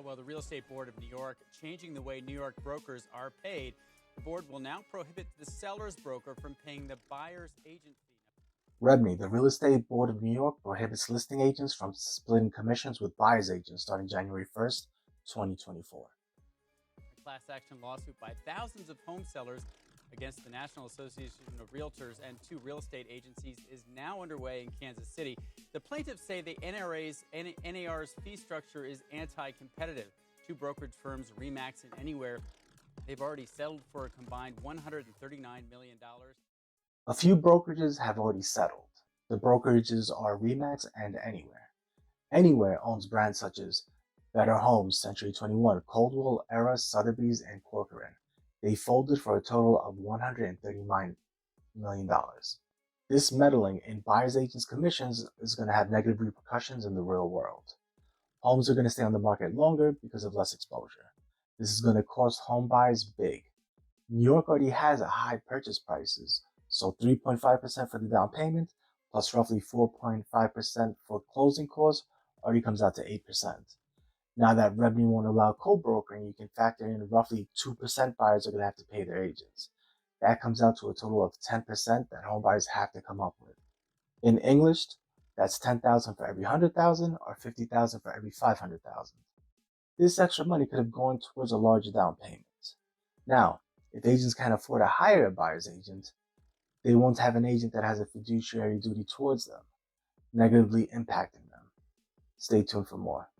Well, the Real Estate Board of New York changing the way New York brokers are paid. The board will now prohibit the seller's broker from paying the buyer's agent fee. REBNY, the Real Estate Board of New York, prohibits listing agents from splitting commissions with buyer's agents starting January 1st, 2024. A class action lawsuit by thousands of home sellers against the National Association of Realtors and two real estate agencies is now underway in Kansas City. The plaintiffs say the NAR's fee structure is anti-competitive. Two brokerage firms, Remax and Anywhere, they've already settled for a combined $139 million. A few brokerages have already settled. The brokerages are Remax and Anywhere. Anywhere owns brands such as Better Homes, Century 21, Coldwell, Era, Sotherbys, and Cocoran. They folded for a total of $139 million. This meddling in buyer's agents' commissions is going to have negative repercussions in the real world. Homes are going to stay on the market longer because of less exposure. This is going to cost home buyers big. New York already has a high purchase prices, so 3.5% for the down payment plus roughly 4.5% for closing costs already comes out to 8%. Now that REBNY won't allow co-brokering, you can factor in roughly 2% buyers are going to have to pay their agents. That comes out to a total of 10% that home buyers have to come up with. In English, that's $10,000 for every $100,000 or $50,000 for every $500,000. This extra money could have gone towards a larger down payment. Now, if agents can't afford to hire a buyer's agent, they won't have an agent that has a fiduciary duty towards them, negatively impacting them. Stay tuned for more.